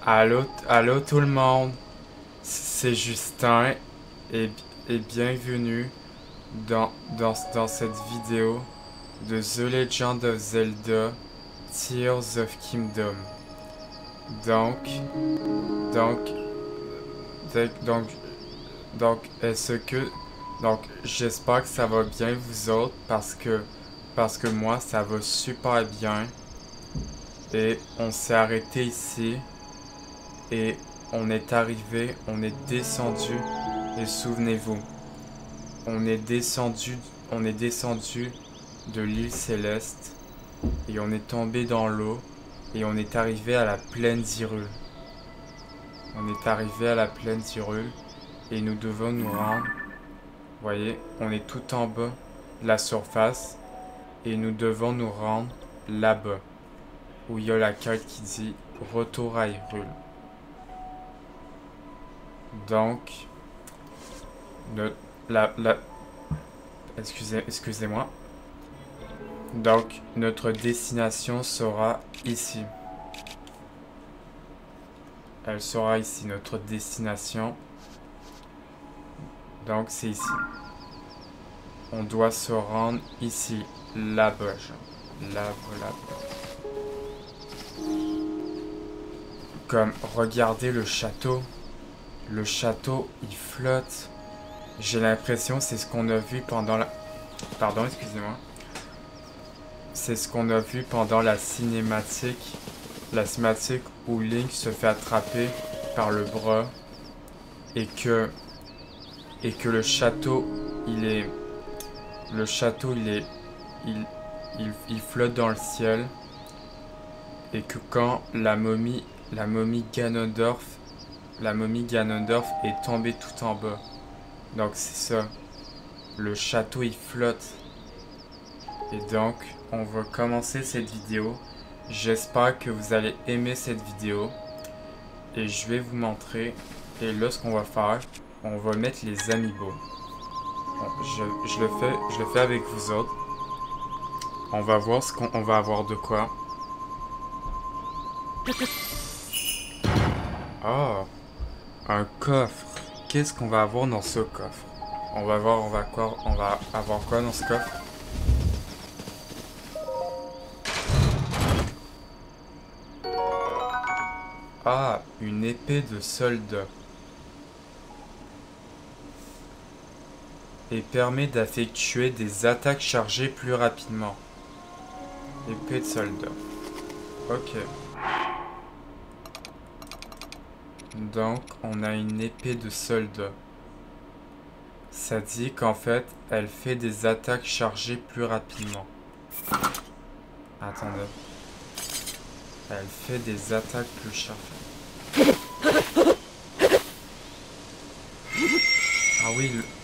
Allô tout le monde, c'est Justin et, et bienvenue dans cette vidéo de The Legend of Zelda Tears of Kingdom. Donc, donc, donc, donc, j'espère que ça va bien vous autres parce que moi ça va super bien et on s'est arrêté ici. Et on est arrivé, on est descendu, et souvenez-vous, on est descendu de l'île Céleste, et on est tombé dans l'eau, et on est arrivé à la plaine d'Hyrule. On est arrivé à la plaine d'Hyrule, et nous devons nous rendre, vous voyez, on est tout en bas de la surface, et nous devons nous rendre là-bas, où il y a la carte qui dit « Retour à Hyrule ». Donc, excusez-moi. Donc, notre destination sera ici. Elle sera ici, notre destination. Donc, c'est ici. On doit se rendre ici, là-bas, là-bas. Comme, regardez le château. Le château, il flotte. J'ai l'impression c'est ce qu'on a vu pendant la... Pardon, excusez-moi. C'est ce qu'on a vu pendant la cinématique. La cinématique où Link se fait attraper par le bras. Et que le château, il est... Le château, il flotte dans le ciel. Et que quand la momie Ganondorf est tombée tout en bas. Donc c'est ça. Le château il flotte. Et donc on va commencer cette vidéo. J'espère que vous allez aimer cette vidéo. Et je vais vous montrer. Et là ce qu'on va faire, on va mettre les amiibo. Bon, je le fais avec vous autres. On va voir ce qu'on va avoir de quoi. Oh, un coffre. Qu'est-ce qu'on va avoir dans ce coffre? On va voir, on va avoir quoi dans ce coffre? Ah, une épée de soldat. Et permet d'effectuer des attaques chargées plus rapidement. Épée de soldat. Ok. Donc, on a une épée de soldat. Ça dit qu'en fait, elle fait des attaques chargées plus rapidement. Attendez. Elle fait des attaques plus chargées.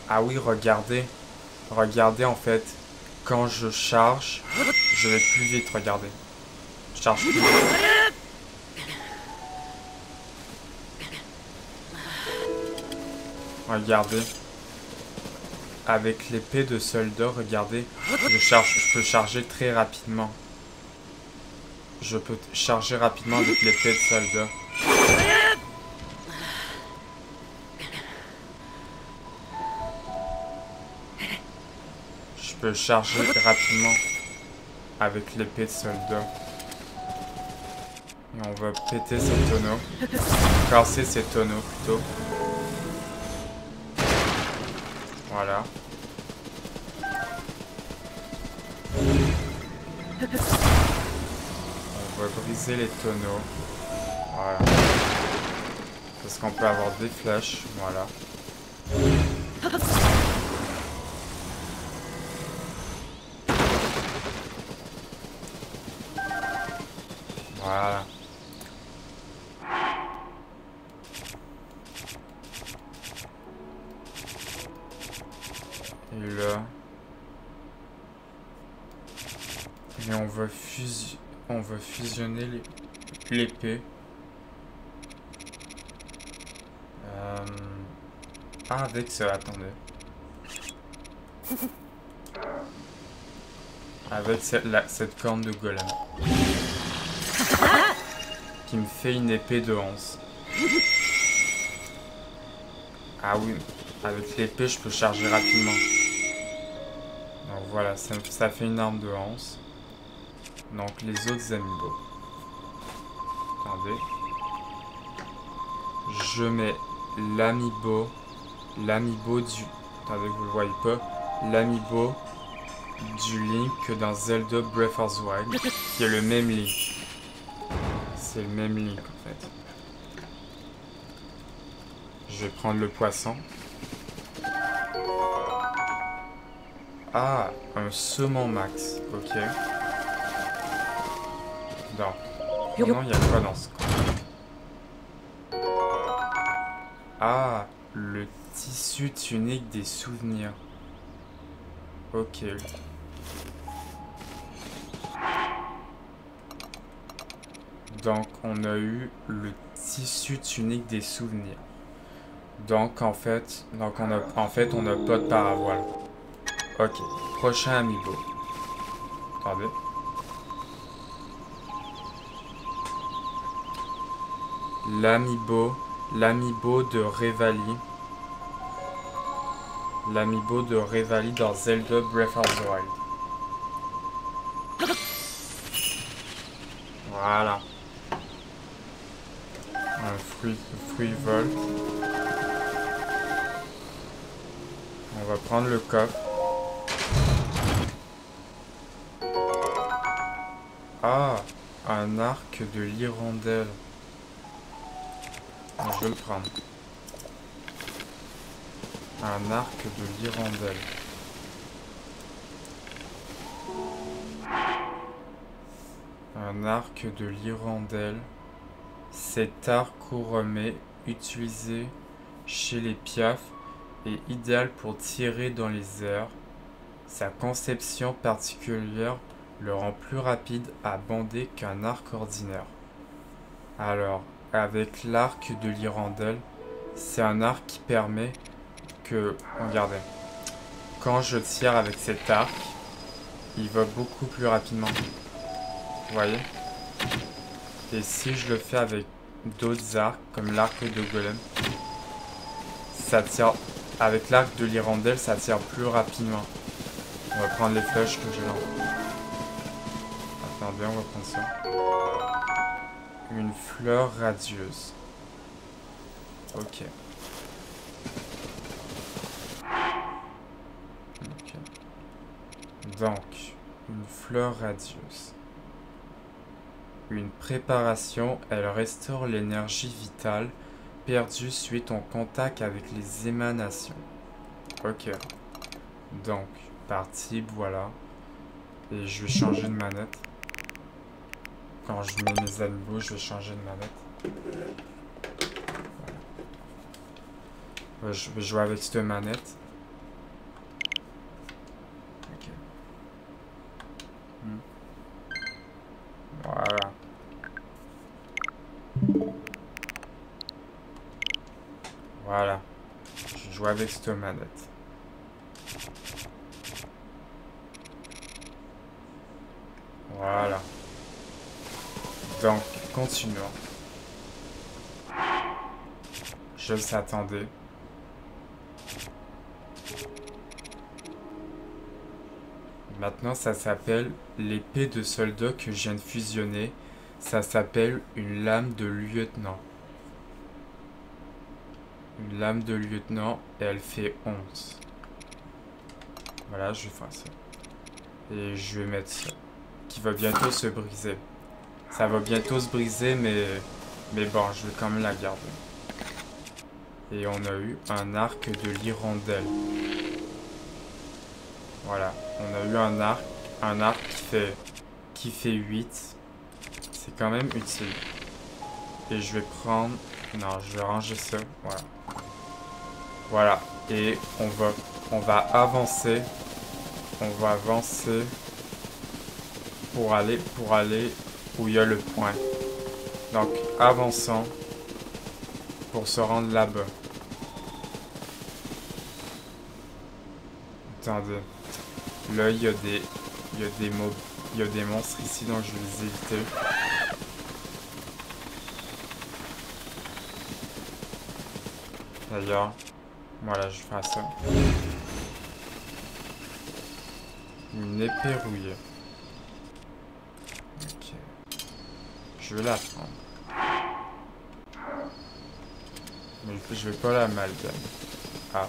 Ah oui, regardez. Regardez en fait. Quand je charge, je vais plus vite, regardez. Je charge plus vite. Regardez. Avec l'épée de soldat, regardez. Je peux charger très rapidement. Je peux charger rapidement avec l'épée de soldat. Je peux charger rapidement avec l'épée de soldat. Et on va péter ces tonneaux. Casser ces tonneaux plutôt. Voilà. On va briser les tonneaux. Voilà. Parce qu'on peut avoir des flèches. Voilà. Voilà. Et là... Et on va fusionner l'épée. Ah, avec ça, attendez. Avec cette corne de golem. qui me fait une épée de 11. Ah oui, avec l'épée, je peux charger rapidement. Donc voilà, ça fait une arme de 11. Donc les autres amiibo. Attendez. Je mets l'amiibo du... Attendez, vous le voyez pas. L'amiibo du Link dans Zelda Breath of the Wild, qui est le même Link. C'est le même Link en fait. Je vais prendre le poisson. Ah, un saumon max. Ok. Non. Oh non, il y a quoi dans ce coin? Ah, le tissu tunique des souvenirs. Ok. Donc, on a eu le tissu tunique des souvenirs. Donc, en fait, on n'a pas de paravoile. Ok. Prochain amiibo. Attendez. L'amiibo de Revali. L'amiibo de Revali dans Zelda Breath of the Wild. Voilà. Un fruit vol. On va prendre le coffre. Ah, un arc de l'hirondelle. Je vais le prendre. Un arc de l'hirondelle. Un arc de l'hirondelle. Cet arc couronné, utilisé chez les piafs, est idéal pour tirer dans les airs. Sa conception particulière le rend plus rapide à bander qu'un arc ordinaire. Alors, avec l'arc de l'hirondelle, c'est un arc qui permet que... Regardez. Quand je tire avec cet arc, il va beaucoup plus rapidement. Vous voyez? Et si je le fais avec d'autres arcs, comme l'arc de golem, ça tire... Avec l'arc de l'hirondelle, ça tire plus rapidement. On va prendre les flèches que j'ai là. Attendez, on va prendre ça. Une fleur radieuse. Ok. Donc, une fleur radieuse. Une préparation, elle restaure l'énergie vitale perdue suite au contact avec les émanations. Ok. Donc, parti, voilà. Et je vais changer de manette. Quand je mets mes amiibo, je vais changer de manette. Voilà. Je vais jouer avec cette manette. Ok. Voilà. Voilà. Je joue avec cette manette. Voilà. Donc, continuons. Je s'attendais. Maintenant, ça s'appelle l'épée de soldat que je viens de fusionner. Ça s'appelle une lame de lieutenant. Une lame de lieutenant et elle fait 11. Voilà, je vais faire ça. Et je vais mettre ça. Qui va bientôt se briser. Ça va bientôt se briser, mais bon, je vais quand même la garder. Et on a eu un arc de l'hirondelle. Voilà, on a eu un arc qui fait 8. C'est quand même utile. Et je vais prendre... Non, je vais ranger ça. Voilà. Voilà. Et on va avancer. On va avancer pour aller où il y a le point. Donc, avançons pour se rendre là-bas. Attendez. Là, il y a des monstres ici, donc je vais les éviter. D'ailleurs, voilà, je ferai ça. Une épée rouillée. Ok. Je vais la prendre. Mais je vais pas la malgamer. Ah.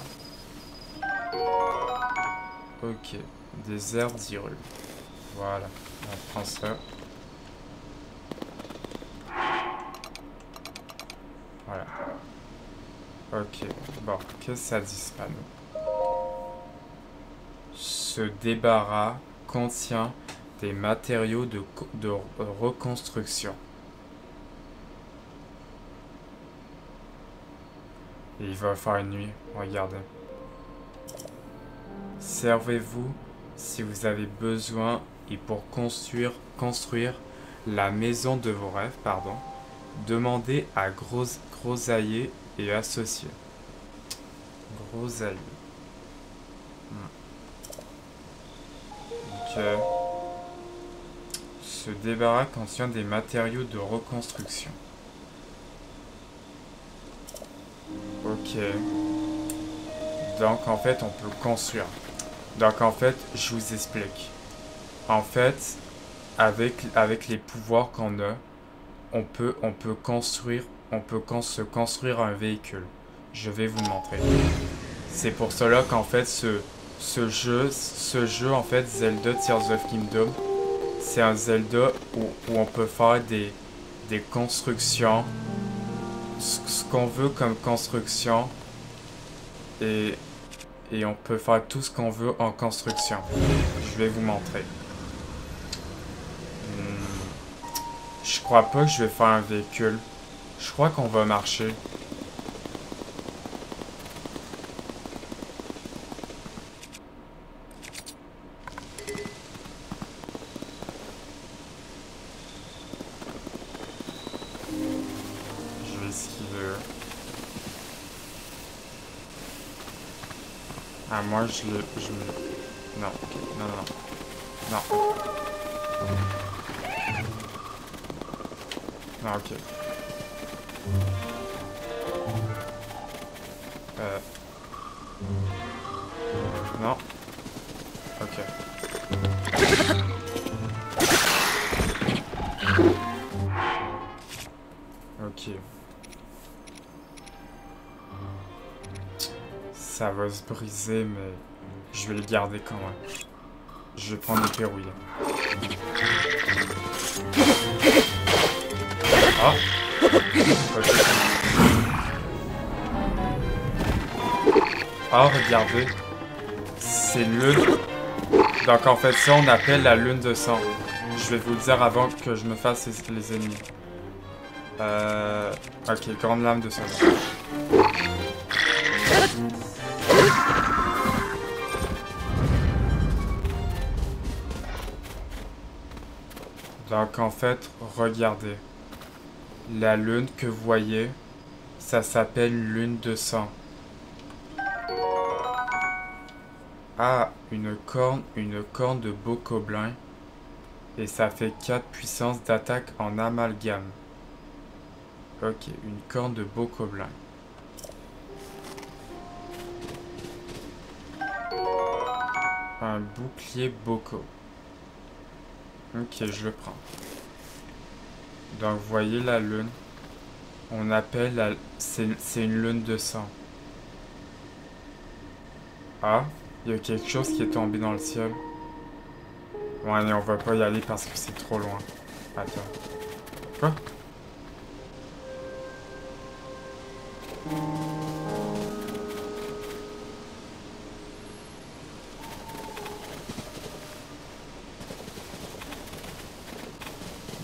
Ok. Des airs d'Hyrule. Voilà. On prend ça. Voilà. Ok. Bon. Qu'est-ce que ça dit ce panneau? Ce débarras contient des matériaux de reconstruction. Et il va faire nuit. Regardez. Servez-vous si vous avez besoin et pour construire la maison de vos rêves, pardon, demandez à Grosaillé et associés. Grosaillé. Ok. Ce débarras contient des matériaux de reconstruction. Ok. Donc en fait on peut construire. Donc en fait je vous explique. En fait avec les pouvoirs qu'on a, on peut construire, se construire un véhicule. Je vais vous montrer. C'est pour cela qu'en fait ce jeu en fait Zelda Tears of Kingdom, c'est un Zelda où on peut faire des constructions, ce qu'on veut comme construction, et on peut faire tout ce qu'on veut en construction. Je vais vous montrer. Je crois pas que je vais faire un véhicule. Je crois qu'on va marcher. Je vais esquiver. Ah, moi, je me... Non, ok. Non, non, non. Non. Non, ok. Non. Ok. Ok. Ça va se briser, mais je vais le garder quand même. Je vais prendre l'épée rouillée. Ah. Ok. Ah, regardez. C'est lune. Donc en fait, ça on appelle la lune de sang. Je vais vous le dire avant que je me fasse les ennemis. Ok, grande lame de sang. Donc en fait, regardez. La lune que vous voyez, ça s'appelle lune de sang. Ah, une corne de bokoblin. Et ça fait 4 puissances d'attaque en amalgame. Ok, une corne de bokoblin. Un bouclier boko. Ok, je le prends. Donc, vous voyez la lune. On appelle la... C'est une lune de sang. Ah, il y a quelque chose qui est tombé dans le ciel. Ouais, mais on va pas y aller parce que c'est trop loin. Attends. Quoi?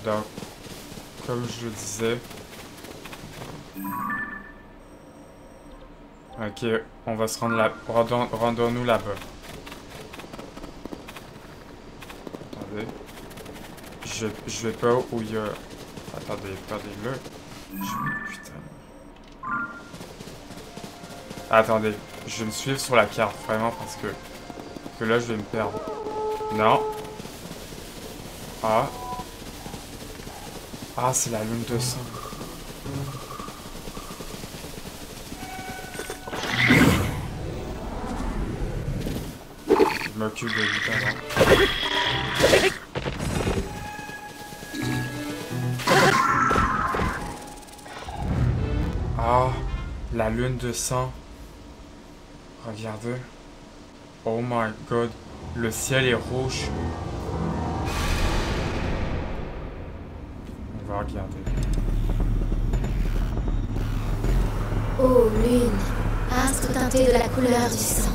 Donc, comme je le disais... Ok, on va se rendre là. Rendons-nous là-bas. Attendez. Je vais pas où il y a... Attendez, le. Putain. Attendez, je vais me suivre sur la carte, vraiment, parce que là, je vais me perdre. Non. Ah. Ah, c'est la lune de sang. m'occupe de lui d'abord. Ah, la lune de sang. Regardez. Oh my god, le ciel est rouge. On va regarder. Ô lune, astre teinté de la couleur du sang.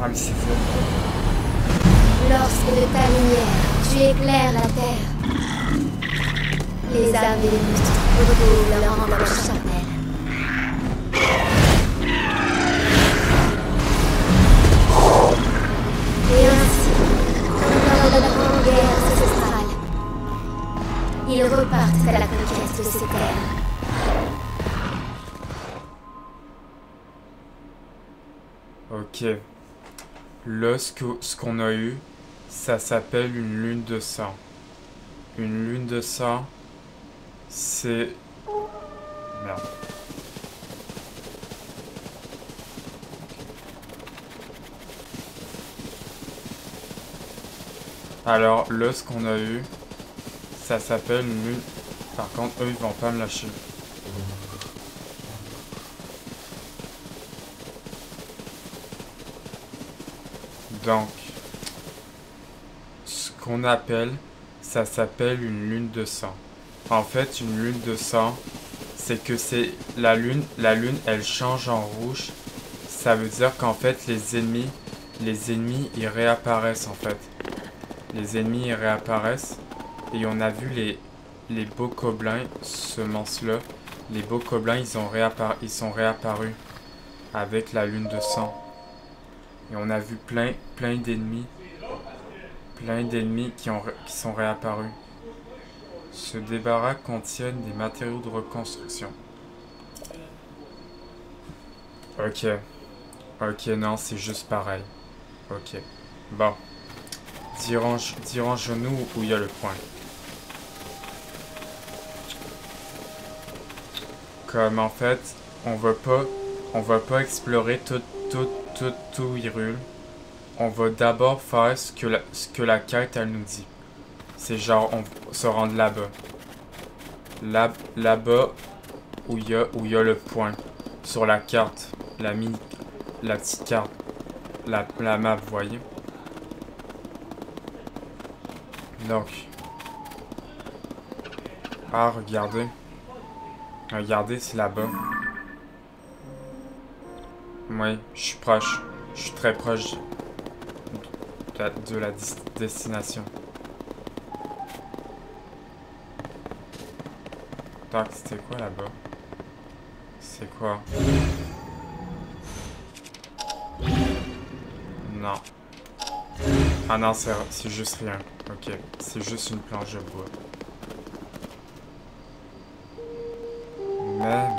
Ah mais c'est vrai. Lorsque de ta lumière, tu éclaires la terre, les âmes et les monstres retrouvent leur enveloppe charnelle. Et ainsi, lors de la grande guerre ancestrale, ils repartent à la conquête de ces terres. Ok. Là, ce qu'on a eu, ça s'appelle une lune de sang. Une lune de sang, c'est... Merde. Alors, là, ce qu'on a eu, ça s'appelle une lune... Par contre, eux, ils vont pas me lâcher. Donc, ce qu'on appelle, ça s'appelle une lune de sang. En fait, une lune de sang, c'est que c'est la lune, elle change en rouge. Ça veut dire qu'en fait, les ennemis, ils réapparaissent en fait. Les ennemis, ils réapparaissent. Et on a vu les beaux gobelins, ce monstre-là. Les beaux gobelins, ils sont réapparus avec la lune de sang. Et on a vu plein d'ennemis. Plein d'ennemis qui sont réapparus. Ce débarras contient des matériaux de reconstruction. Ok. Ok, non, c'est juste pareil. Ok. Bon. Dirige-nous où il y a le point. Comme en fait, on va pas explorer tout Hyrule. On va d'abord faire ce que la quête elle nous dit. C'est genre on se rendre là-bas. Là-bas où il y a le point sur la carte, la petite carte, la map, vous voyez. Donc, ah regardez, c'est là-bas. Oui, je suis proche, je suis très proche de la destination. Tac, c'était quoi là-bas? C'est quoi? Non. Ah non, c'est juste rien. Ok, c'est juste une planche de bois. Mais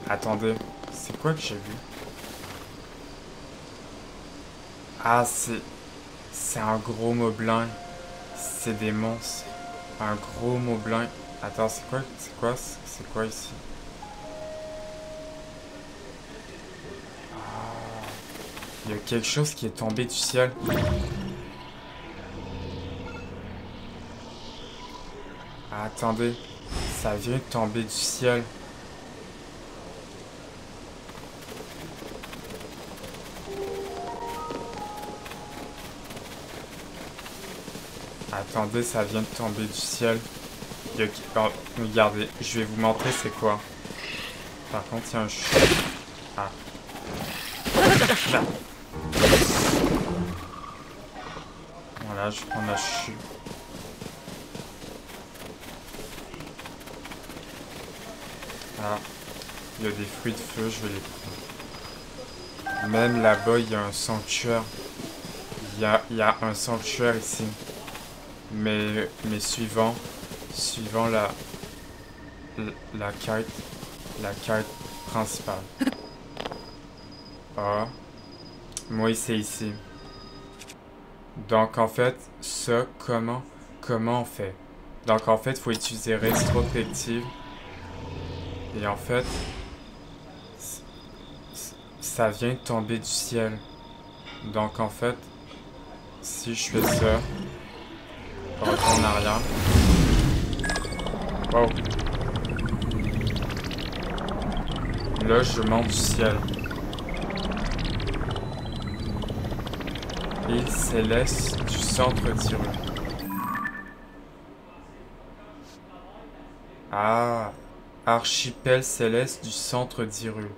attendez. C'est quoi que j'ai vu? Ah, c'est un gros moblin. C'est des monstres. Un gros moblin. Attends, c'est quoi ici? Ah, il y a quelque chose qui est tombé du ciel. Ah, attendez, ça vient de tomber du ciel. Attendez, ça vient de tomber du ciel. Oh, regardez, je vais vous montrer c'est quoi. Par contre, il y a un chou. Ah. Voilà, je prends la chute. Ah. Il y a des fruits de feu, je vais les prendre. Même là-bas, il y a un sanctuaire. Il y a un sanctuaire ici. Mais suivant la quête principale. Ah. Moi, c'est ici. Donc, en fait, ça, comment on fait? Donc, en fait, il faut utiliser rétrospective. Et en fait, ça vient de tomber du ciel. Donc en fait, si je fais ça, retourne en arrière. Wow. Là, je monte du ciel. Île céleste du centre d'Hyrule. Ah, archipel céleste du centre d'Hyrule.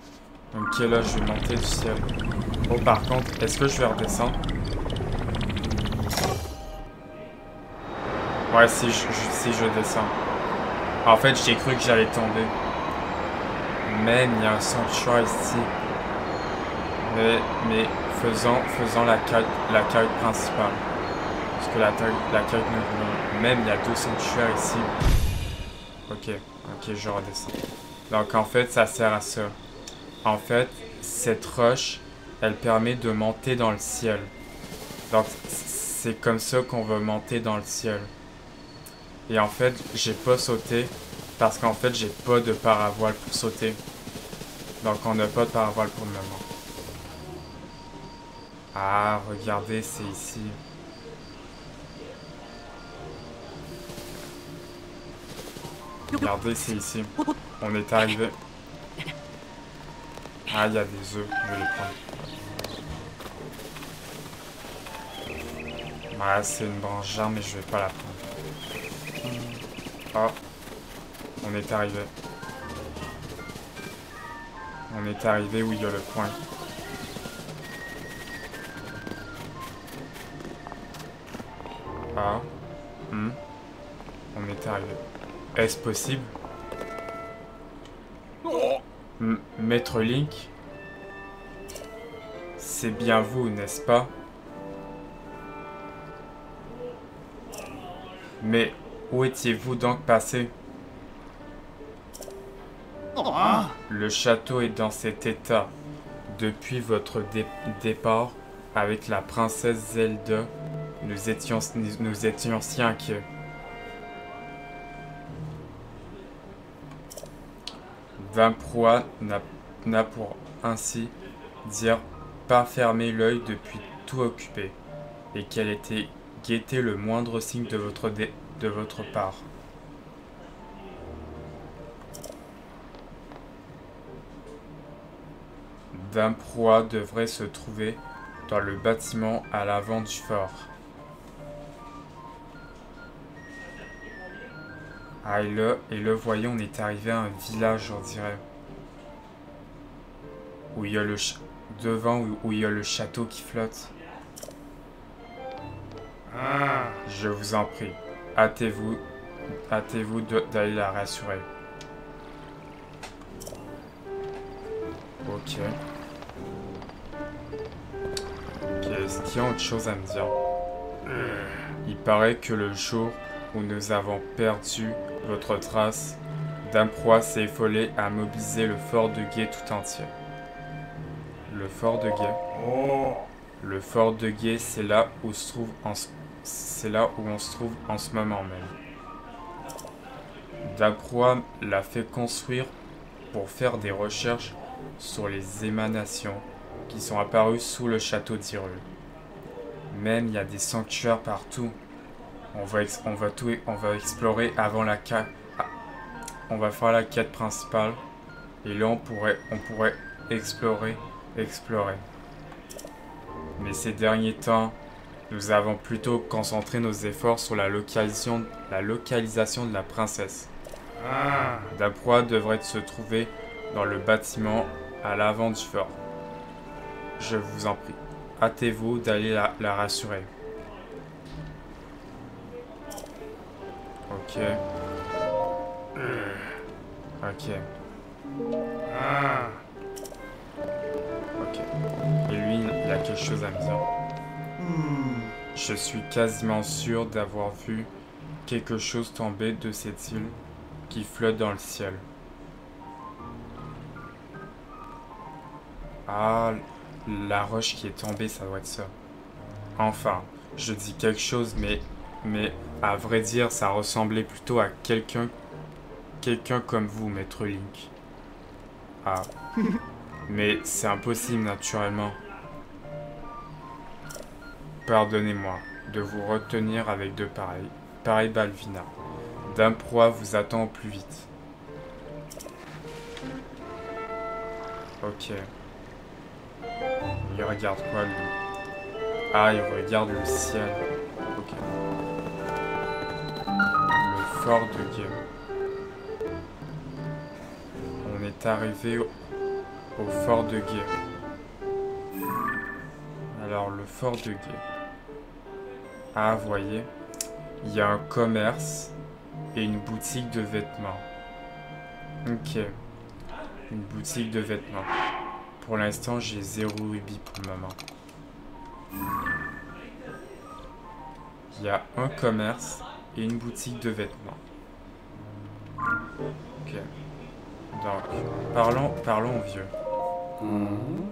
Ok, là, je vais monter du ciel. Oh, par contre, est-ce que je vais redescendre? Ouais, si je descends. En fait, j'ai cru que j'allais tomber. Même, il y a un sanctuaire ici. Mais faisons la quête principale. Parce que la quête même, il y a 2 sanctuaires ici. Ok, je redescends. Donc, en fait, ça sert à ça. En fait, cette roche, elle permet de monter dans le ciel. Donc, c'est comme ça qu'on va monter dans le ciel. Et en fait, j'ai pas sauté parce qu'en fait, j'ai pas de paravoile pour sauter. Donc, on n'a pas de paravoile pour le moment. Ah, regardez, c'est ici. Regardez, c'est ici. On est arrivé. Ah, il y a des œufs. Je vais les prendre. Ouais, c'est une branche d'arbre, mais je vais pas la prendre. Oh. On est arrivé. On est arrivé où il y a le point. Ah. On est arrivé. Est-ce possible? Maître Link? C'est bien vous, n'est-ce pas? Mais où étiez-vous donc passé? Le château est dans cet état. Depuis votre départ avec la princesse Zelda, nous étions si inquiets. Vamproa n'a pour ainsi dire pas fermé l'œil depuis tout occupé, et qu'elle était guetté le moindre signe de votre part. Vamproa devrait se trouver dans le bâtiment à l'avant du fort. Ah, et là, voyons, on est arrivé à un village, on dirait. Où il y a devant, où il y a le château qui flotte. Je vous en prie, hâtez-vous d'aller la rassurer. Ok. Est-ce qu'il y a autre chose à me dire? Il paraît que le jour où nous avons perdu votre trace, Vamproa s'est effolé à mobiliser le fort de Gué tout entier. Le fort de Gué. Le fort de Gué, c'est là où on se trouve en ce moment même. Vamproa l'a fait construire pour faire des recherches sur les émanations qui sont apparues sous le château d'Hyrule. Même il y a des sanctuaires partout. On va explorer avant la quête. On va faire la quête principale. Et là, on pourrait explorer. Mais ces derniers temps, nous avons plutôt concentré nos efforts sur la localisation de la princesse. Vamproa devrait se trouver dans le bâtiment à l'avant du fort. Je vous en prie, hâtez-vous d'aller la rassurer. Ok. Et lui, il a quelque chose à me dire. Je suis quasiment sûr d'avoir vu quelque chose tomber de cette île qui flotte dans le ciel. Ah, la roche qui est tombée, ça doit être ça. Enfin, je dis quelque chose, mais à vrai dire, ça ressemblait plutôt à quelqu'un comme vous, Maître Link. Ah. Mais c'est impossible, naturellement. pardonnez-moi de vous retenir avec de pareilles Balvina. Dame Proie vous attend au plus vite. Ok. Il regarde quoi, lui? Ah, il regarde le ciel. Ok. Le fort de Gué. On est arrivé au fort de Gué. Alors, le fort de Gué. Ah, vous voyez, il y a un commerce et une boutique de vêtements. Ok. Une boutique de vêtements. Pour l'instant, j'ai 0 rubis pour le moment. Il y a un commerce et une boutique de vêtements. Ok. Donc, parlons vieux.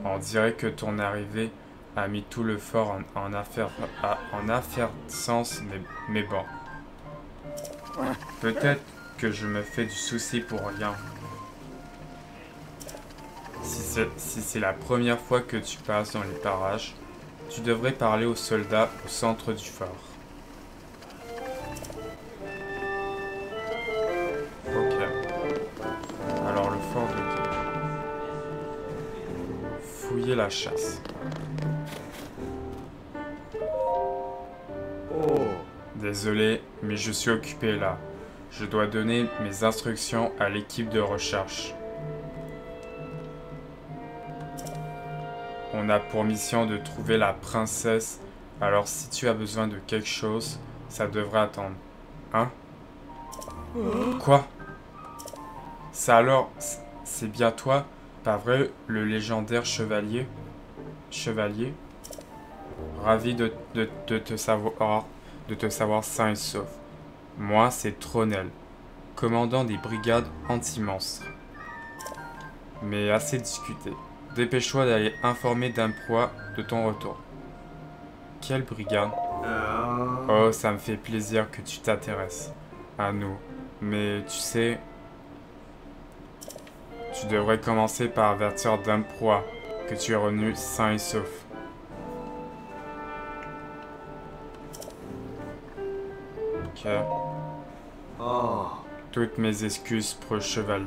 On dirait que ton arrivée a mis tout le fort en affaire sens, mais bon. Peut-être que je me fais du souci pour rien. Si c'est la première fois que tu passes dans les parages, tu devrais parler aux soldats au centre du fort. Ok. Alors le fort de Gué. Fouiller la chasse. Désolé, mais je suis occupé là. Je dois donner mes instructions à l'équipe de recherche. On a pour mission de trouver la princesse, alors si tu as besoin de quelque chose, ça devrait attendre. Hein? Quoi? Ça alors, c'est bien toi, pas vrai, le légendaire chevalier? Chevalier? Ravi de te savoir sain et sauf. Moi, c'est Tronel, commandant des brigades anti-monstres. Mais assez discuté. Dépêche-toi d'aller informer Dame Proie de ton retour. Quelle brigade? Oh, ça me fait plaisir que tu t'intéresses à nous. Mais tu sais, tu devrais commencer par avertir Dame Proie que tu es revenu sain et sauf. Ok. Toutes mes excuses pour le chevalier.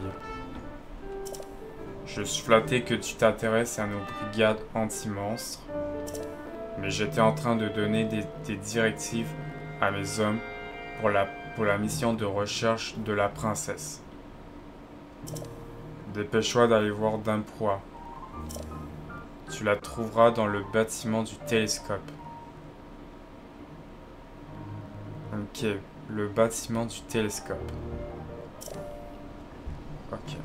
Je suis flatté que tu t'intéresses à nos brigades anti-monstres, mais j'étais en train de donner des directives à mes hommes pour la mission de recherche de la princesse. Dépêche-toi d'aller voir Dame Proie. Tu la trouveras dans le bâtiment du télescope. Ok, le bâtiment du télescope. Ok.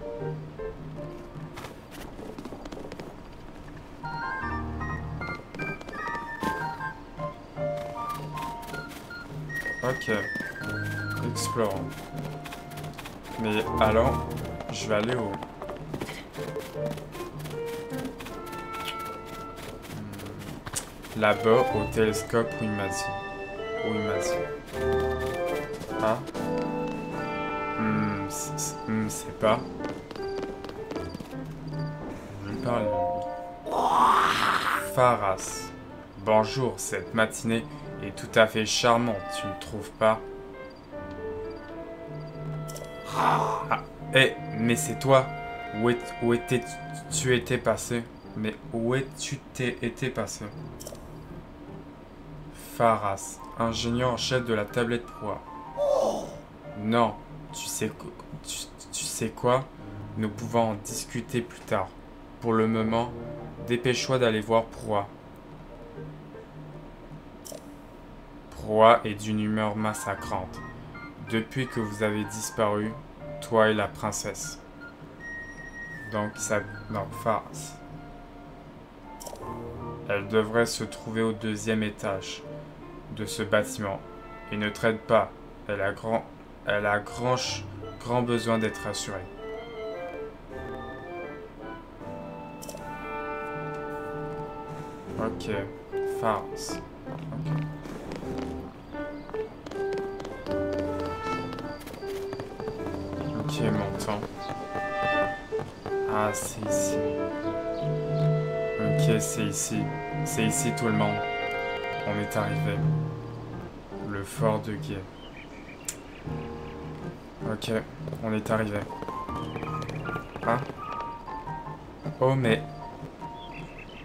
Ok. Explorons. Mais alors, je vais aller où? Là-bas, au télescope où il m'a dit. Ah? C'est pas. Je parle de lui. Pharas. Bonjour, cette matinée est tout à fait charmante, tu ne trouves pas? Ah, mais c'est toi. Où étais-tu été passé? Mais où es-tu été passé? Pharas, ingénieur en chef de la tablette Proie. Non, tu sais quoi? Nous pouvons en discuter plus tard. Pour le moment, dépêche-toi d'aller voir Proie. Proie est d'une humeur massacrante. Depuis que vous avez disparu, toi et la princesse. Donc, Pharas. Elle devrait se trouver au 2e étage de ce bâtiment. Et ne traite pas. Elle a grand besoin d'être rassurée. Ok. Pharas. Ok. Ok, montant. Ah, c'est ici. Ok, c'est ici. C'est ici tout le monde. on est arrivé. Le fort de Guet. Ok, on est arrivé. Ah. Oh mais...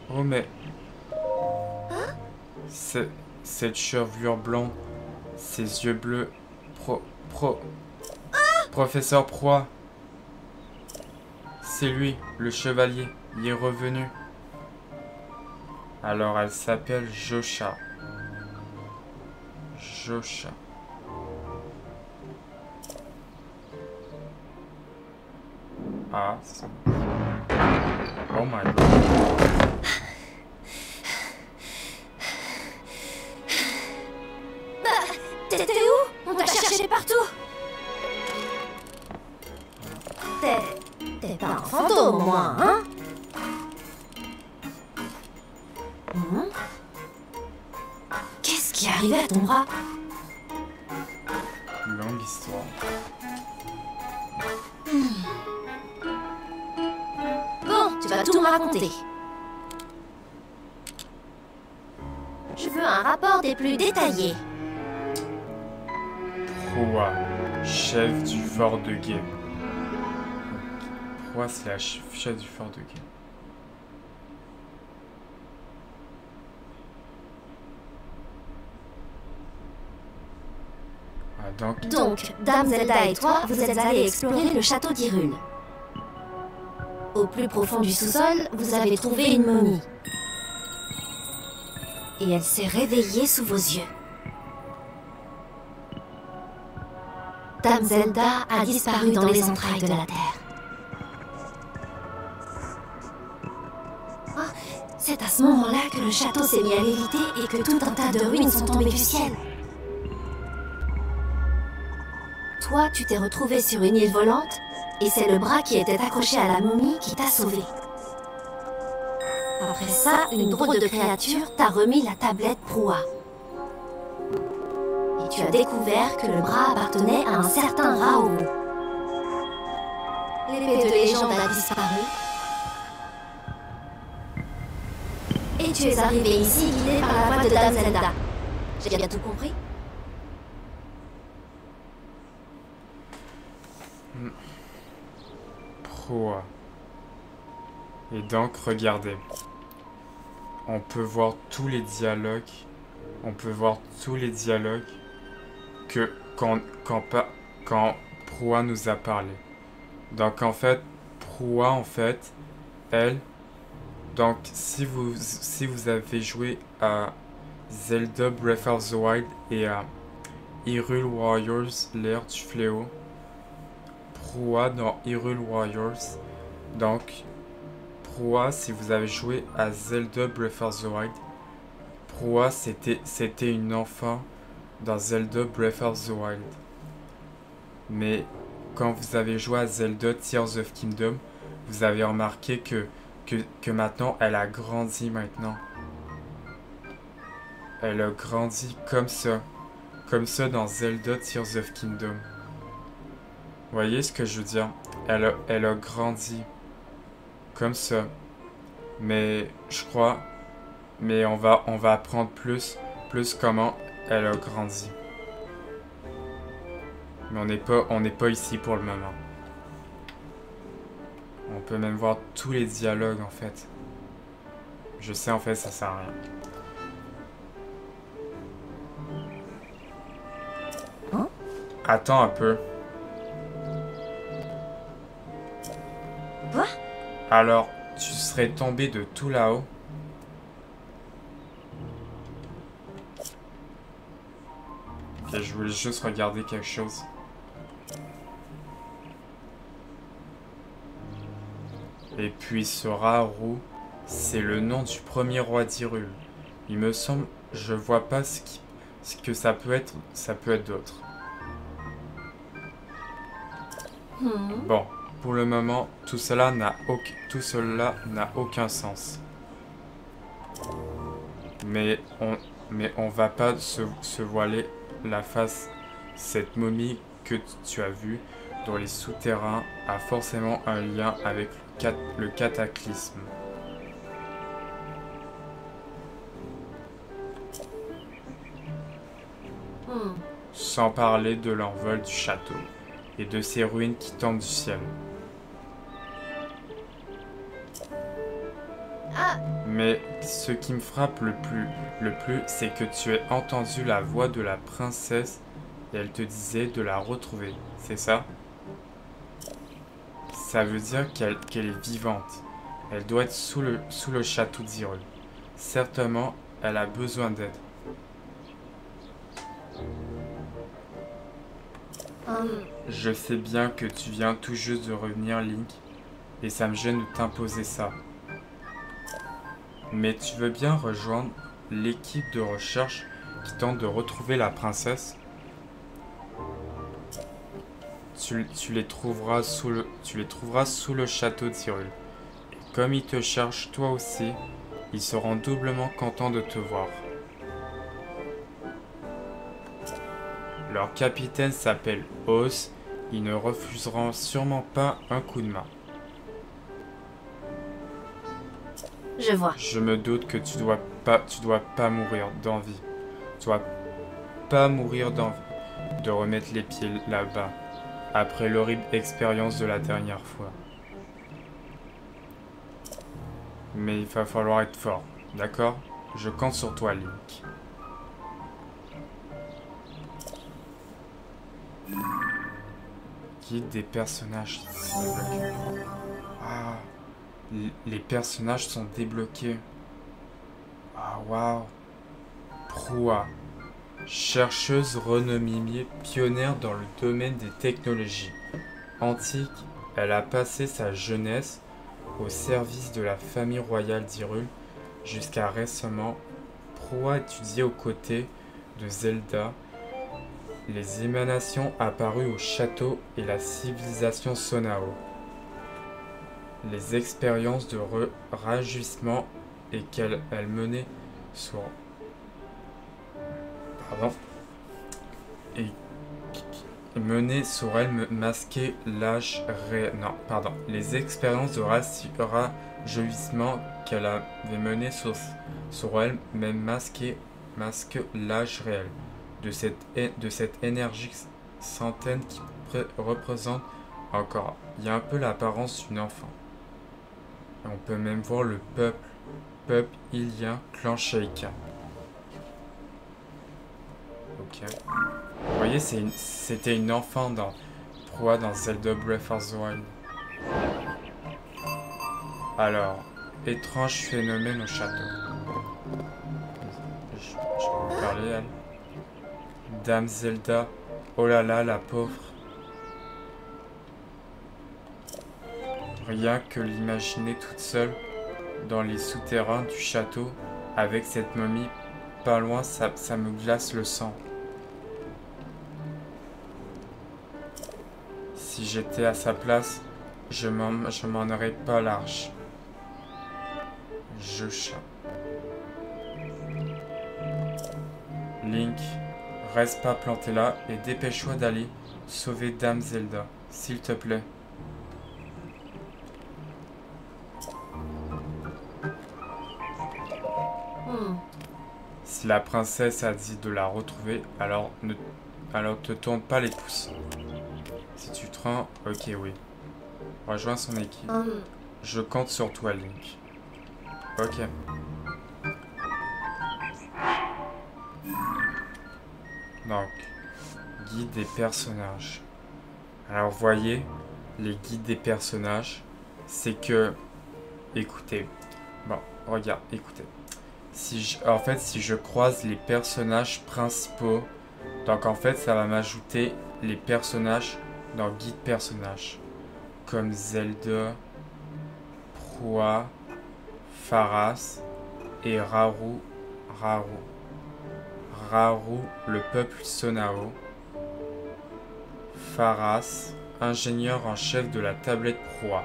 Oh mais... Cette chevelure blonde, ses yeux bleus... Professeur Proie. C'est lui, le chevalier. Il est revenu. Alors elle s'appelle Josha. Josha. Ah. Oh my god. T'étais où? On t'a cherché partout. T'es pas un fantôme au moins, hein? Qu'est-ce qui est arrivé à ton bras? Longue histoire. Bon, tu vas tout me raconter. Je veux un rapport des plus détaillés. Proie, chef du fort de Guet. Proie, c'est la chef du fort de Guet. Ah, donc, Dame Zelda et toi, vous êtes allés explorer le château d'Hyrule. Au plus profond du sous-sol, vous avez trouvé une momie. Et elle s'est réveillée sous vos yeux. Dame Zelda a disparu dans les entrailles de la Terre. Oh, c'est à ce moment-là que le château s'est mis à léviter et que tout un tas de ruines sont tombées du ciel. Toi, tu t'es retrouvé sur une île volante, et c'est le bras qui était accroché à la momie qui t'a sauvé. Après ça, une drôle de créature t'a remis la tablette Proie. Et tu as découvert que le bras appartenait à un certain Raoult. L'épée de légende a disparu. Et tu es arrivé ici guidé par la voix de Dame Zelda. J'ai bien tout compris? Proie. Et donc, regardez. On peut voir tous les dialogues. On peut voir tous les dialogues que quand Proie nous a parlé. Donc en fait, Proie en fait, elle. Donc si vous avez joué à Zelda Breath of the Wild et à Hyrule Warriors, l'ère du fléau, Proie dans Hyrule Warriors, donc Proie, si vous avez joué à Zelda Breath of the Wild, Proie c'était une enfant dans Zelda Breath of the Wild. Mais quand vous avez joué à Zelda Tears of Kingdom, vous avez remarqué que maintenant elle a grandi maintenant. Elle a grandi comme ça dans Zelda Tears of Kingdom. Vous voyez ce que je veux dire? Elle a grandi comme ça. Mais je crois, mais on va apprendre plus comment elle a grandi. Mais on n'est pas ici pour le moment. On peut même voir tous les dialogues en fait. Je sais en fait ça sert à rien. Hein? Attends un peu. Quoi? Alors, tu serais tombé de tout là-haut? Ok, je voulais juste regarder quelque chose. Et puis ce Raoult, c'est le nom du premier roi d'Hyrule. Il me semble, je vois pas ce que ça peut être d'autre. Bon, pour le moment, tout cela n'a aucun sens. Mais on va pas se voiler la face. Cette momie que tu as vue dans les souterrains a forcément un lien avec le cataclysme. sans parler de l'envol du château et de ses ruines qui tombent du ciel. Mais ce qui me frappe le plus, c'est que tu as entendu la voix de la princesse et elle te disait de la retrouver, c'est ça? Ça veut dire qu'elle est vivante. Elle doit être sous le château d'Hyrule. Certainement, elle a besoin d'aide. Je sais bien que tu viens tout juste de revenir, Link, et ça me gêne de t'imposer ça. Mais tu veux bien rejoindre l'équipe de recherche qui tente de retrouver la princesse? Tu les trouveras sous le château d'Hyrule. Et comme ils te cherchent toi aussi, ils seront doublement contents de te voir. Leur capitaine s'appelle Oz. Ils ne refuseront sûrement pas un coup de main. Je vois. Je me doute que tu dois pas mourir d'envie. Tu dois pas mourir d'envie de remettre les pieds là-bas après l'horrible expérience de la dernière fois. Mais il va falloir être fort, d'accord? Je compte sur toi, Link. Guide des personnages. Ah, les personnages sont débloqués. Ah, waouh. Proua. Chercheuse renommée pionnière dans le domaine des technologies antiques, elle a passé sa jeunesse au service de la famille royale d'Hyrule jusqu'à récemment. Proua étudiait aux côtés de Zelda les émanations apparues au château et la civilisation Sonao, les expériences de rajeunissement et qu'elle menait sur elle masquer l'âge réel. Non, pardon. Les expériences de rajeunissement qu'elle avait menées sur elle même masque l'âge réel de cette énergie centaine qui représente encore. Il y a un peu l'apparence d'une enfant. Et on peut même voir le peuple ilien, clan Sheikah. Ok. Vous voyez, c'était une enfant dans Zelda Breath of the Wild. Alors, étrange phénomène au château. Je peux parler, elle. Dame Zelda. Oh là là, la pauvre. Rien que l'imaginer toute seule dans les souterrains du château avec cette momie pas loin, ça me glace le sang. Si j'étais à sa place, je m'en aurais pas large. Link, reste pas planté là et dépêche-toi d'aller sauver Dame Zelda, s'il te plaît. Si la princesse a dit de la retrouver, alors te tourne pas les pouces. Si tu te rends, ok, oui. Rejoins son équipe. Je compte sur toi, Link. Ok. Donc, guide des personnages. Alors, voyez, les guides des personnages, c'est que... Écoutez. Bon, regarde, écoutez. En fait, si je croise les personnages principaux, donc en fait, ça va m'ajouter les personnages dans guide personnages. Comme Zelda, Proua, Faras et Rauru, le peuple Sonao. Faras, ingénieur en chef de la tablette Proua.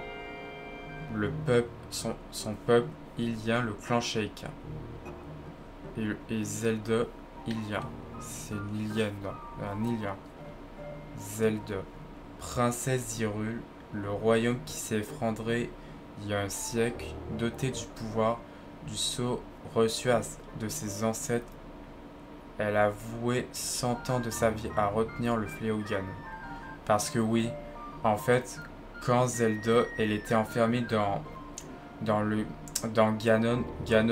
Le peuple, son peuple ilien, le clan Sheikah. Et Zelda, ilien. C'est une ilienne, non, un ilien. Zelda, princesse d'Hyrule, le royaume qui s'est effondré il y a un siècle, doté du pouvoir du sceau reçu de ses ancêtres elle a voué 100 ans de sa vie à retenir le fléau Ganon. Parce que oui, en fait, quand Zelda, elle était enfermée dans Ganon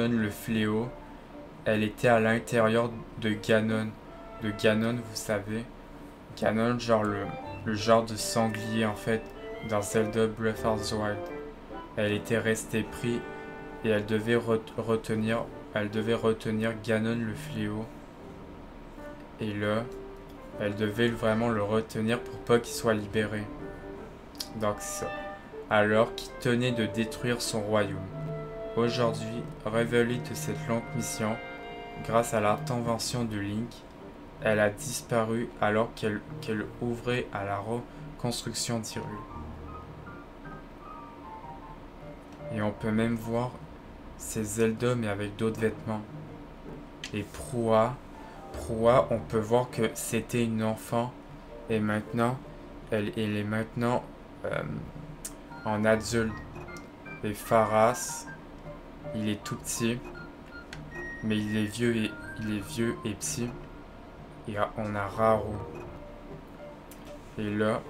le fléau, elle était à l'intérieur de Ganon. De Ganon, vous savez. Ganon, genre le genre de sanglier, en fait, dans Zelda Breath of the Wild. Elle était restée prise et elle devait retenir Ganon le fléau. Et là, elle devait vraiment le retenir pour pas qu'il soit libéré. Donc ça. Alors qu'il tenait de détruire son royaume. Aujourd'hui, révélée de cette longue mission, grâce à l'intervention de Link, elle a disparu alors qu'elle ouvrait à la reconstruction d'Hyrule. Et on peut même voir ces Zelda mais avec d'autres vêtements. Et Proa, on peut voir que c'était une enfant et maintenant, elle est maintenant en adulte. Et Pharas, il est tout petit, mais il est vieux et petit. Et on a Raoult. Et là,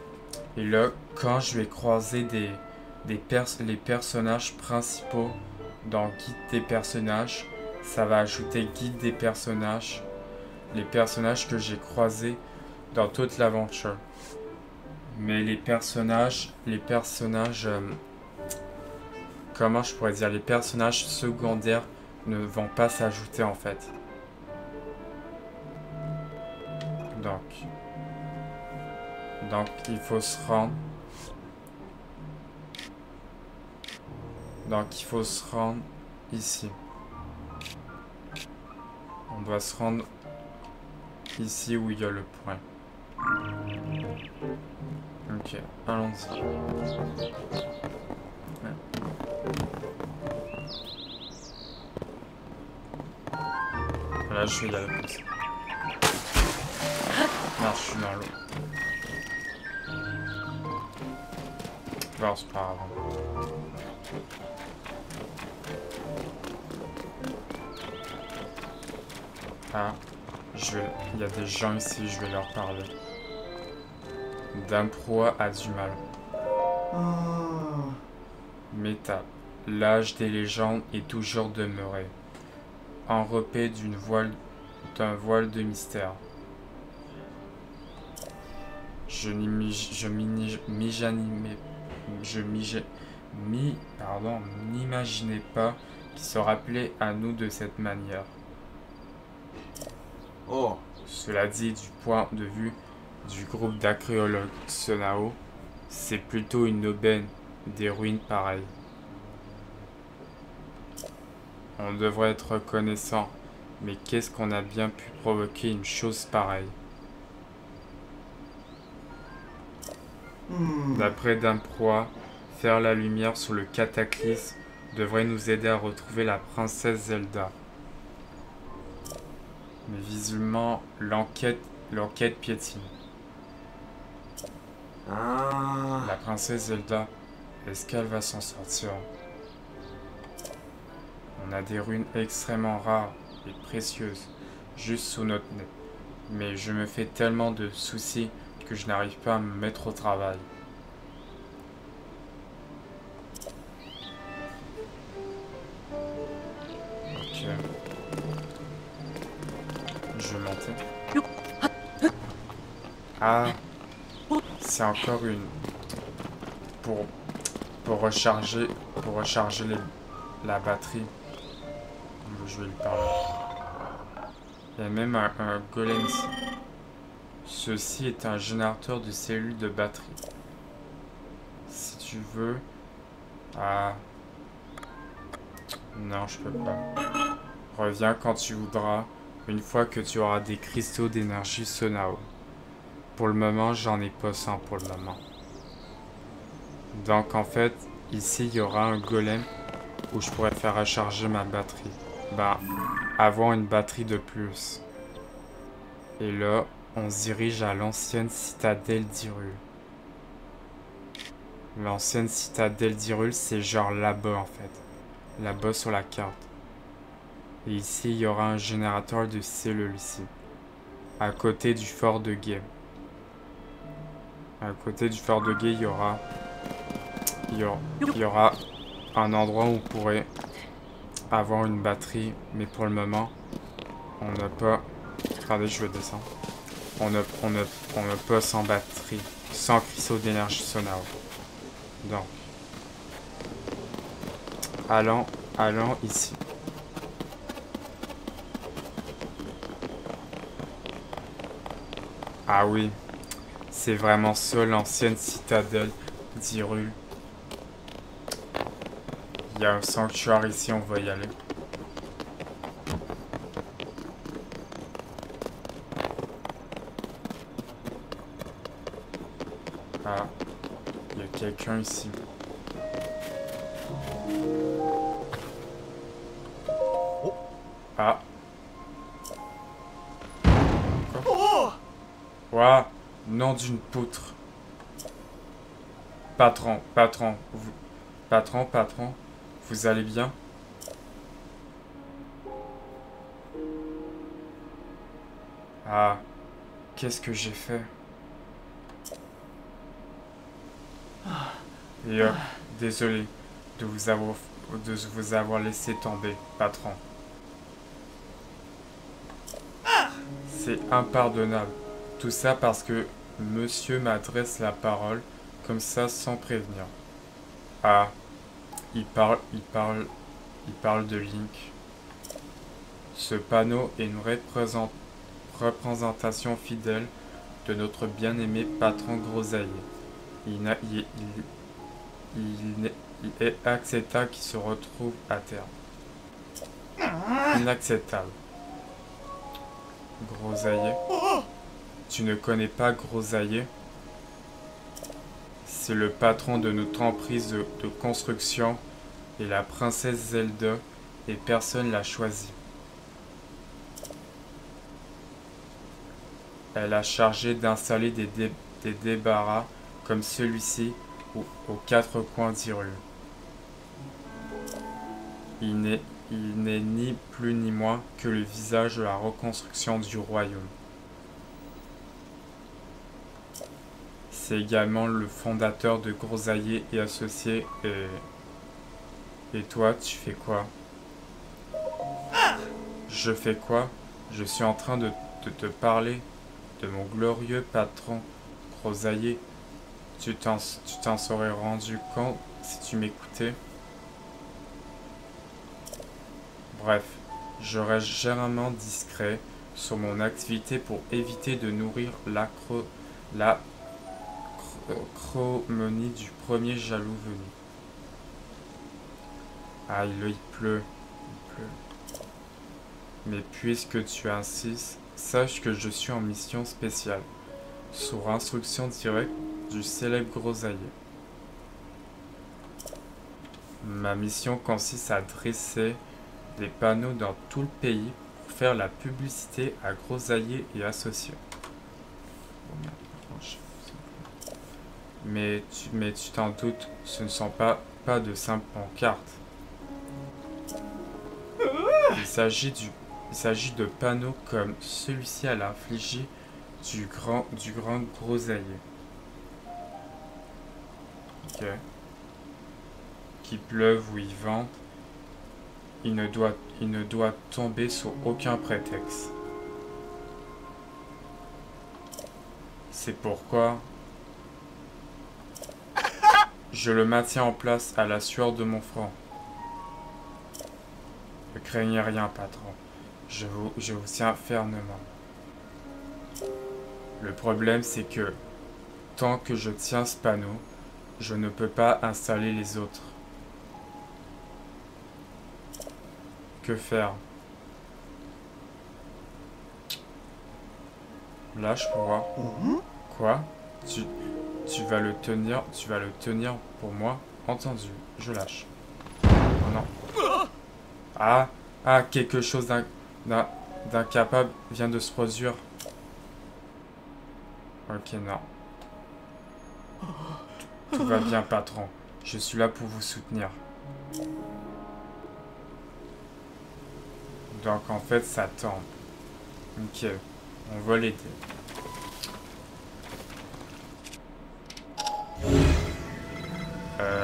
quand je vais croiser les personnages principaux dans Guide des personnages, ça va ajouter Guide des personnages, les personnages que j'ai croisés dans toute l'aventure. Mais les personnages, comment je pourrais dire, les personnages secondaires ne vont pas s'ajouter en fait. Donc il faut se rendre. Donc il faut se rendre ici. On doit se rendre ici où il y a le point. Ok, allons-y. Ouais. Là, je vais y aller comme ça. Non, je suis dans l'eau. Bon, c'est pas grave. Ah, il y a des gens ici, je vais leur parler. Dame Proa a du mal. Méta, l'âge des légendes est toujours demeuré, enveloppé d'un voile de mystère. Je n'imaginais pas qu'il se rappelait à nous de cette manière. Oh, Cela dit, du point de vue du groupe d'archéologues Sonao, c'est plutôt une aubaine des ruines pareilles. On devrait être reconnaissant, mais qu'est-ce qu'on a bien pu provoquer une chose pareille? D'après Dame Proa, faire la lumière sur le cataclysme devrait nous aider à retrouver la princesse Zelda. Mais visiblement, l'enquête piétine. La princesse Zelda, est-ce qu'elle va s'en sortir? On a des runes extrêmement rares et précieuses, juste sous notre nez. Mais je me fais tellement de soucis que je n'arrive pas à me mettre au travail. Ok. Je vais monter. Ah, c'est encore une... Pour recharger la batterie. Je vais lui parler. Il y a même un golem ici. Ceci est un générateur de cellules de batterie. Si tu veux... Ah... Non, je peux pas. Reviens quand tu voudras, une fois que tu auras des cristaux d'énergie Sonao. Pour le moment, j'en ai pas 100 pour le moment. Donc en fait, ici, il y aura un golem où je pourrais faire recharger ma batterie. Ben, avoir une batterie de plus. Et là, on se dirige à l'ancienne citadelle d'Hyrule. L'ancienne citadelle d'Hyrule, c'est genre là-bas en fait. Là-bas sur la carte. Et ici, il y aura un générateur de cellules ici. à côté du fort de Guet. À côté du fort de Guet, il y aura un endroit où on pourrait avoir une batterie, mais pour le moment, on n'a pas... Regardez, je vais descendre. On n'a pas sans batterie, sans cristaux d'énergie sonore. Donc, allons ici. Ah oui, c'est vraiment ça l'ancienne citadelle d'Hyrule. Il y a un sanctuaire ici, on va y aller. Ah, il y a quelqu'un ici. Ah. Quoi? Ouah, nom d'une poutre. Patron, vous allez bien? Ah, qu'est-ce que j'ai fait? Et désolé de vous avoir laissé tomber, patron. C'est impardonnable. Tout ça parce que monsieur m'adresse la parole comme ça sans prévenir. Ah, il parle de Link. Ce panneau est une représentation fidèle de notre bien-aimé patron Grosaillé. Il est acceptable qu'il se retrouve à terre. Inacceptable. Grosaillé. Tu ne connais pas Grosaillé? C'est le patron de notre emprise de construction et la princesse Zelda et personne l'a choisi. Elle a chargé d'installer des débarras comme celui-ci aux quatre coins d'Hyrule. Il n'est ni plus ni moins que le visage de la reconstruction du royaume. C'est également le fondateur de Grosaillé et Associés et toi, tu fais quoi? Je fais quoi? Je suis en train de te parler de mon glorieux patron Grosaillé. Tu t'en serais rendu compte si tu m'écoutais? Bref, je reste généralement discret sur mon activité pour éviter de nourrir l'acromonie du premier jaloux venu. Ah, il pleut. Mais puisque tu insistes, sache que je suis en mission spéciale, sur instruction directe du célèbre Grosaillé. Ma mission consiste à dresser des panneaux dans tout le pays pour faire la publicité à Grosaillé et Associés. Mais tu t'en doutes, ce ne sont pas de simples pancartes. Il s'agit de panneaux comme celui-ci à l'infligé du grand Grosaillé. Ok. Qu'il pleuve ou il vente, il ne doit tomber sur aucun prétexte. C'est pourquoi je le maintiens en place à la sueur de mon front. Ne craignez rien, patron. Je vous tiens fermement. Le problème, c'est que tant que je tiens ce panneau, je ne peux pas installer les autres. Que faire? Lâche pour voir. Quoi? Tu vas le tenir pour moi? Entendu, je lâche. Oh non. Ah, quelque chose d'incapable vient de se produire. Ok, non. Tout va bien, patron. Je suis là pour vous soutenir. Donc, en fait, ça tombe. Ok. On va l'aider.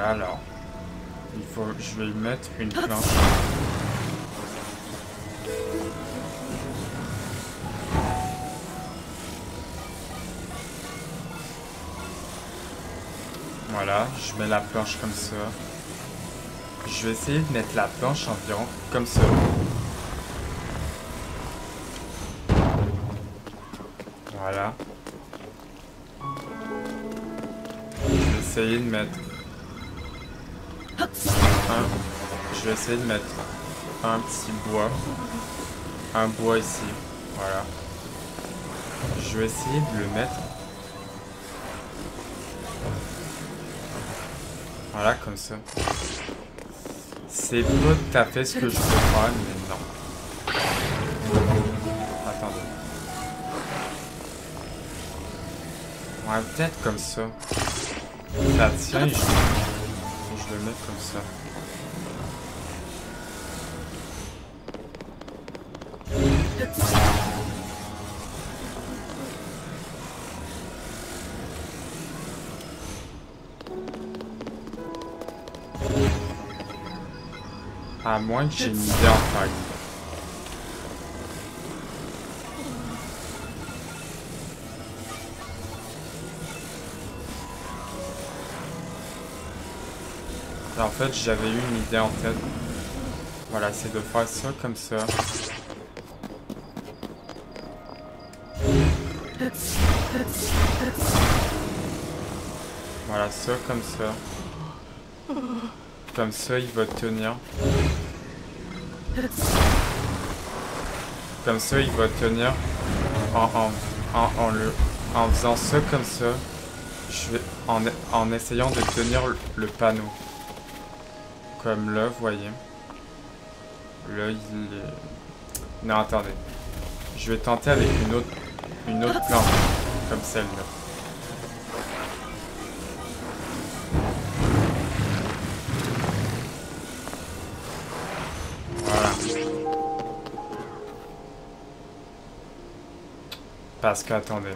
Alors, je vais y mettre une planche. Voilà, je mets la planche comme ça. Je vais essayer de mettre la planche environ comme ça. Voilà. Je vais essayer de mettre un petit bois. Un bois ici. Voilà. Je vais essayer de le mettre. Voilà, comme ça. C'est pas tout à fait ce que je veux faire, mais non. Attendez. Ouais, peut-être comme ça. Ça tient et je le mets comme ça. À moins que j'ai une idée en fait. En fait, j'avais eu une idée en tête. Voilà, c'est de faire ça comme ça. Voilà, ça comme ça. Comme ça, il va tenir. Comme ça, il va tenir en faisant ça comme ça. Je vais en essayant de tenir le panneau. Comme là, vous voyez. Là, il est... Non, attendez. Je vais tenter avec une autre planche. Comme celle-là. Voilà. Parce que, attendez.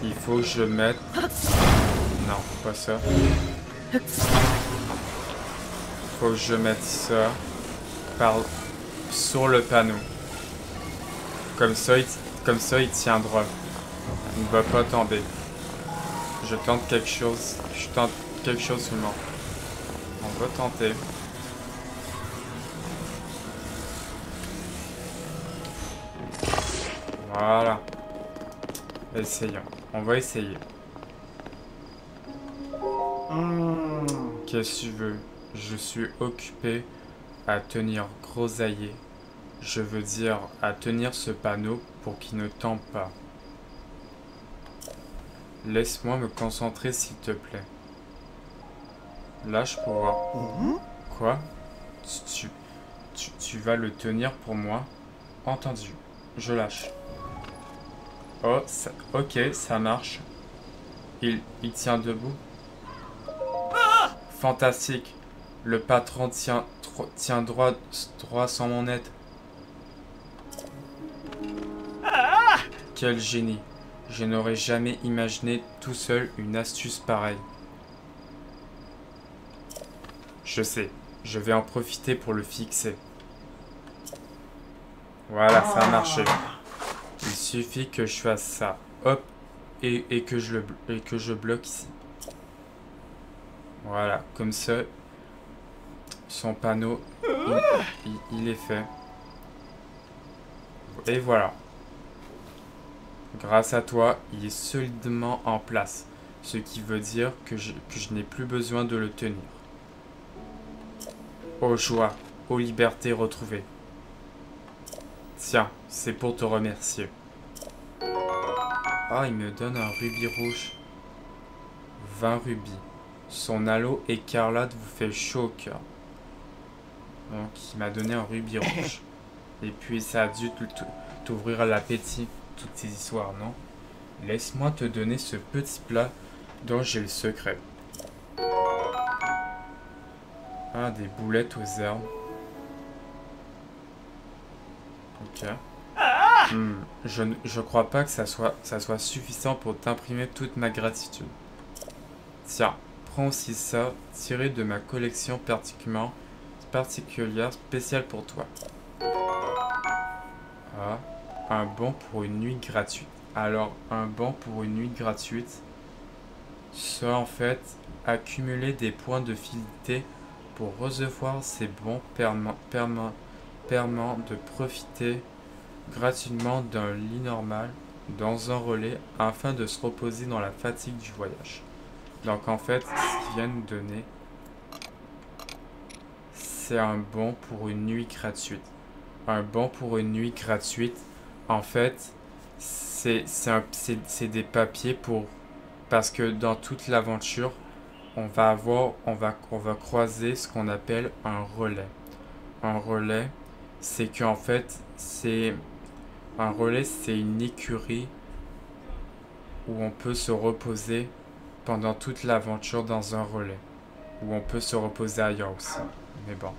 Il faut que je mette... Non, pas ça. Faut que je mette ça sur le panneau. Comme ça, il tient droit. Il ne va pas tomber. Je tente quelque chose. Je tente quelque chose seulement. On va tenter. Voilà. Essayons. On va essayer. Qu'est-ce que tu veux? Je suis occupé à tenir grosailler. Je veux dire à tenir ce panneau pour qu'il ne tombe pas. Laisse-moi me concentrer s'il te plaît. Lâche pour voir. Quoi? Tu vas le tenir pour moi? Entendu. Je lâche. Oh, ok, ça marche. Il tient debout. Fantastique. Le patron tient droit sans mon aide. Quel génie. Je n'aurais jamais imaginé tout seul une astuce pareille. Je sais. Je vais en profiter pour le fixer. Voilà, ça a marché. Il suffit que je fasse ça. Hop. Et que je bloque ici. Voilà, comme ça, son panneau, il est fait. Et voilà. Grâce à toi, il est solidement en place. Ce qui veut dire que je n'ai plus besoin de le tenir. Oh joie, oh liberté retrouvée. Tiens, c'est pour te remercier. Ah, il me donne un rubis rouge. 20 rubis. Son halo écarlate vous fait chaud au cœur. Donc, il m'a donné un rubis rouge. Et puis, ça a dû t'ouvrir l'appétit, toutes ces histoires, non? Laisse-moi te donner ce petit plat dont j'ai le secret. Ah, des boulettes aux herbes. Ok. Je crois pas que ça soit suffisant pour t'imprimer toute ma gratitude. Tiens, prends aussi ça, tiré de ma collection particulière spéciale pour toi. Ah, un bon pour une nuit gratuite. Alors, un bon pour une nuit gratuite, ça en fait, accumuler des points de fidélité pour recevoir ces bons permet de profiter gratuitement d'un lit normal dans un relais afin de se reposer dans la fatigue du voyage. Donc en fait, ce qu'ils viennent nous donner, c'est un bon pour une nuit gratuite. Un bon pour une nuit gratuite, en fait, c'est des papiers pour... Parce que dans toute l'aventure, on va croiser ce qu'on appelle un relais. Un relais, c'est qu'en fait, un relais, c'est une écurie où on peut se reposer pendant toute l'aventure dans un relais. Où on peut se reposer ailleurs aussi. Mais bon.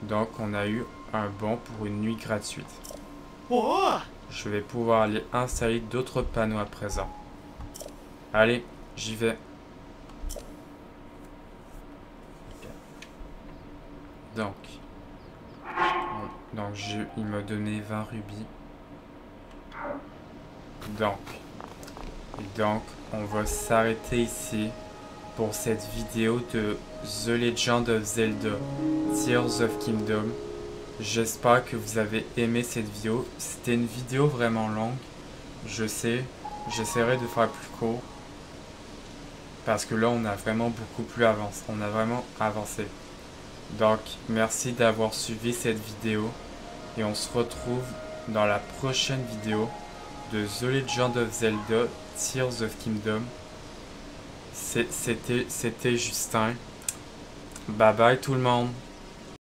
Donc, on a eu un bon pour une nuit gratuite. Je vais pouvoir aller installer d'autres panneaux à présent. Allez, j'y vais. Donc, il m'a donné 20 rubis. Donc, on va s'arrêter ici pour cette vidéo de The Legend of Zelda Tears of Kingdom. J'espère que vous avez aimé cette vidéo. C'était une vidéo vraiment longue. Je sais, j'essaierai de faire plus court. Parce que là, on a vraiment beaucoup plus avancé. On a vraiment avancé. Donc, merci d'avoir suivi cette vidéo. Et on se retrouve dans la prochaine vidéo de The Legend of Zelda Tears of Kingdom. C'était Justin. Bye bye tout le monde.